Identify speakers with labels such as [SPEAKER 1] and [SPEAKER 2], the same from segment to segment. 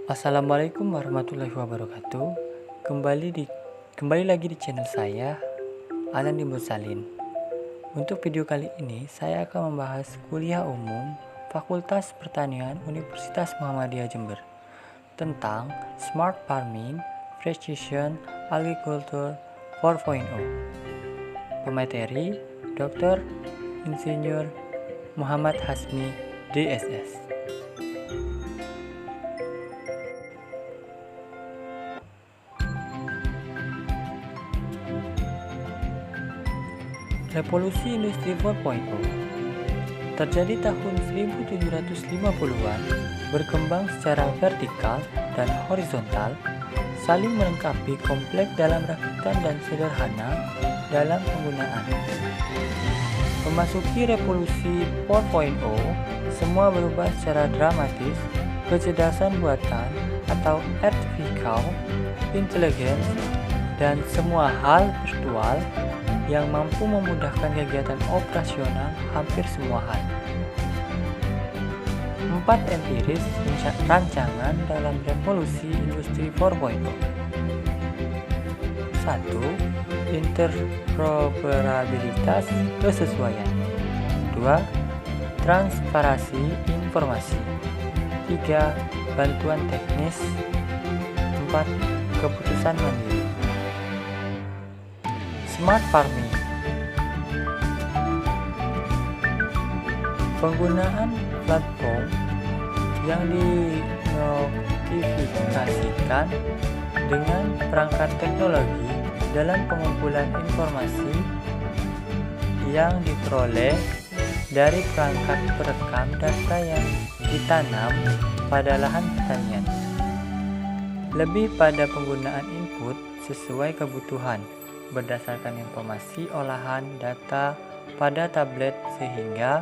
[SPEAKER 1] Assalamualaikum warahmatullahi wabarakatuh. Kembali lagi di channel saya, Alan Dimursalin. Untuk video kali ini, saya akan membahas kuliah umum Fakultas Pertanian Universitas Muhammadiyah Jember tentang Smart Farming Precision Agriculture 4.0. Pemateri Dr. Insinyur Muhammad Hasmi, DSS. Revolusi Industri 4.0 terjadi tahun 1750-an, berkembang secara vertikal dan horizontal, saling melengkapi, kompleks dalam rakitan dan sederhana dalam penggunaan. Memasuki revolusi 4.0, semua berubah secara dramatis. Kecerdasan buatan atau artificial intelligence dan semua hal virtual yang mampu memudahkan kegiatan operasional hampir semua hal. 4 empiris rancangan dalam revolusi industri 4.0. 1. Interoperabilitas kesesuaian. 2. Transparansi informasi. 3. Bantuan teknis. 4. Keputusan mandiri. Smart Farming. Penggunaan platform yang dinotifikasikan dengan perangkat teknologi dalam pengumpulan informasi yang diperoleh dari perangkat perekam data yang ditanam pada lahan pertanian. Lebih pada penggunaan input sesuai kebutuhan berdasarkan informasi olahan data pada tablet, sehingga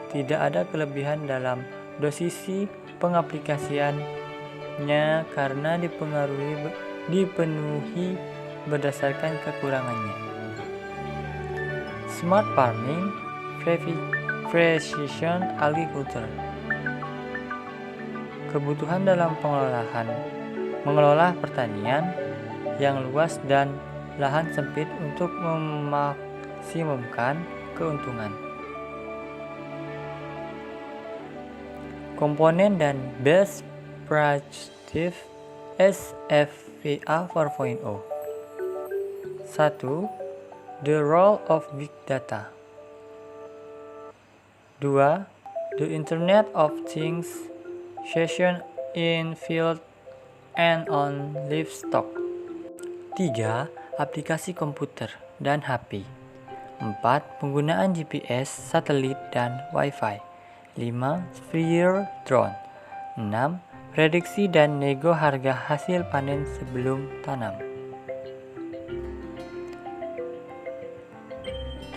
[SPEAKER 1] tidak ada kelebihan dalam dosisi pengaplikasiannya karena dipenuhi berdasarkan kekurangannya. Smart Farming Precision Agriculture. Kebutuhan dalam mengelola pertanian yang luas dan lahan sempit untuk memaksimumkan keuntungan. Komponen dan Best Practice SFVA 4.0. 1. The role of big data. 2. The Internet of Things session in field and on livestock. 3. Aplikasi komputer dan HP. 4. Penggunaan GPS, satelit, dan Wi-Fi. 5. Sprayer drone. 6. Prediksi dan nego harga hasil panen sebelum tanam.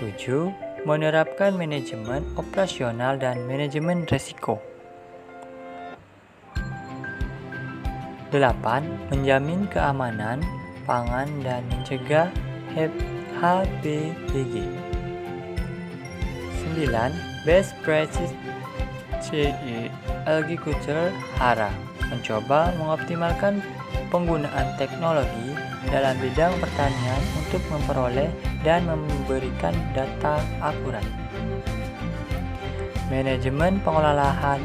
[SPEAKER 1] 7. Menerapkan manajemen operasional dan manajemen risiko. 8. Menjamin keamanan pangan dan mencegah HPBG. 9. Best Practice Agriculture HARA, mencoba mengoptimalkan penggunaan teknologi dalam bidang pertanian untuk memperoleh dan memberikan data akurat. Manajemen pengolahan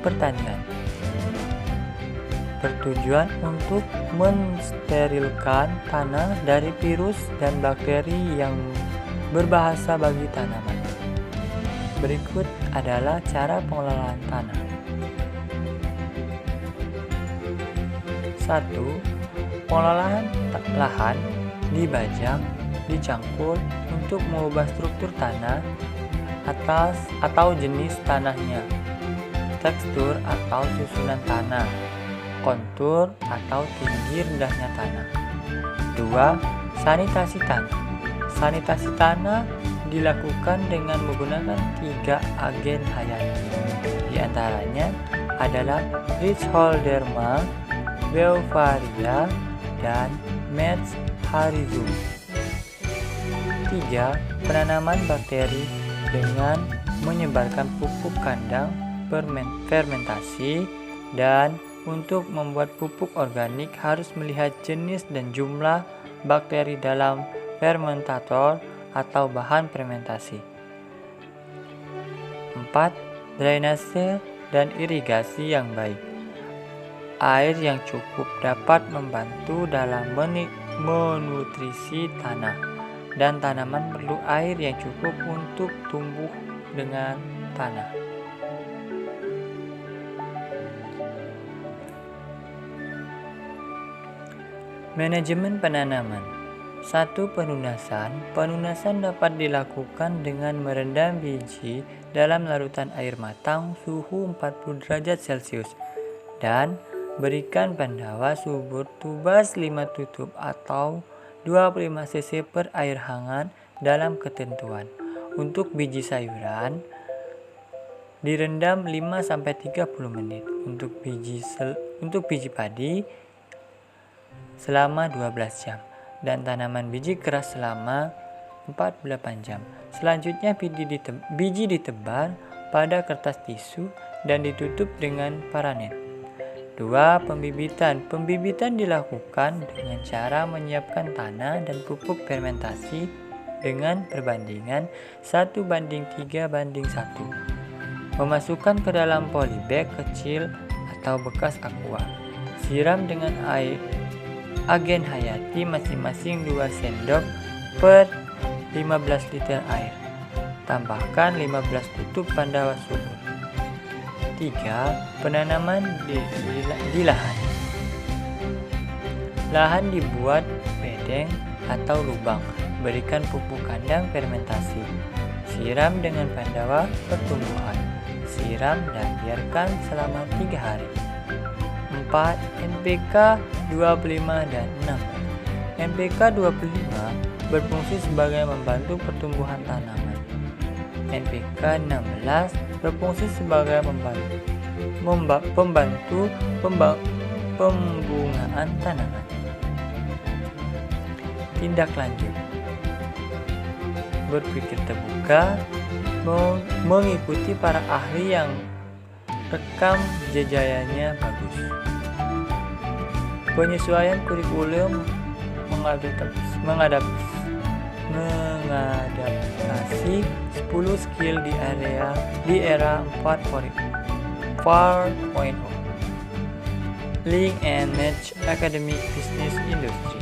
[SPEAKER 1] pertanian bertujuan untuk mensterilkan tanah dari virus dan bakteri yang berbahaya bagi tanaman. Berikut adalah cara pengelolaan tanah. 1. Pengelolaan lahan dibajak, dicangkul untuk mengubah struktur tanah atau jenis tanahnya, tekstur atau susunan tanah, kontur atau tinggi rendahnya tanah. 2. Sanitasi tanah. Sanitasi tanah dilakukan dengan menggunakan 3 agen hayati. Di antaranya adalah Trichoderma, Beauveria, dan Medsharizum. 3. Penanaman bakteri dengan menyebarkan pupuk kandang fermentasi dan untuk membuat pupuk organik harus melihat jenis dan jumlah bakteri dalam fermentator atau bahan fermentasi. 4. Drainase dan irigasi yang baik. Air yang cukup dapat membantu dalam menutrisi tanah, dan tanaman perlu air yang cukup untuk tumbuh dengan tanah. Manajemen penanaman. 1. Penunasan. Penunasan dapat dilakukan dengan merendam biji dalam larutan air matang suhu 40 derajat Celcius dan berikan pendawa subur tubas 5 tutup atau 25 cc per air hangat dalam ketentuan. Untuk biji sayuran direndam 5-30 menit. Untuk biji padi selama 12 jam dan tanaman biji keras selama 48 jam. Selanjutnya biji ditebar pada kertas tisu dan ditutup dengan paranet. 2. Pembibitan. Pembibitan dilakukan dengan cara menyiapkan tanah dan pupuk fermentasi dengan perbandingan 1:3:1. Memasukkan ke dalam polybag kecil atau bekas aqua. Siram dengan agen hayati masing-masing 2 sendok per 15 liter air. Tambahkan 15 tutup pandawa subur. 3. Penanaman di lahan. Lahan dibuat bedeng atau lubang. Berikan pupuk kandang fermentasi. Siram dengan pandawa pertumbuhan. Siram dan biarkan selama 3 hari. 4. NPK 25 dan 6. NPK 25 berfungsi sebagai membantu pertumbuhan tanaman. NPK 16 berfungsi sebagai pembantu pembungaan tanaman. Tindak lanjut. Berpikir terbuka, mengikuti para ahli yang rekam jejaknya bagus. Penyesuaian kurikulum mengadaptasi 10 skill di era 4.0. Link and Match Academic Business Industry.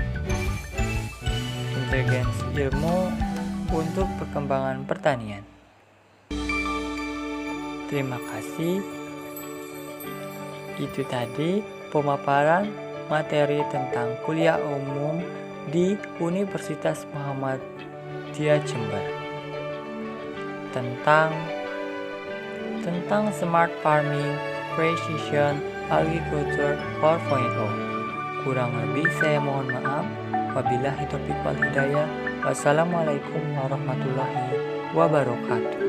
[SPEAKER 1] Inteligensi ilmu untuk perkembangan pertanian. Terima kasih. Itu tadi pemaparan materi tentang kuliah umum di Universitas Muhammadiyah Jember tentang smart farming, precision agriculture 4.0. Kurang lebih saya mohon maaf. Wabillahi taufiq wal hidayah. Wassalamualaikum warahmatullahi wabarakatuh.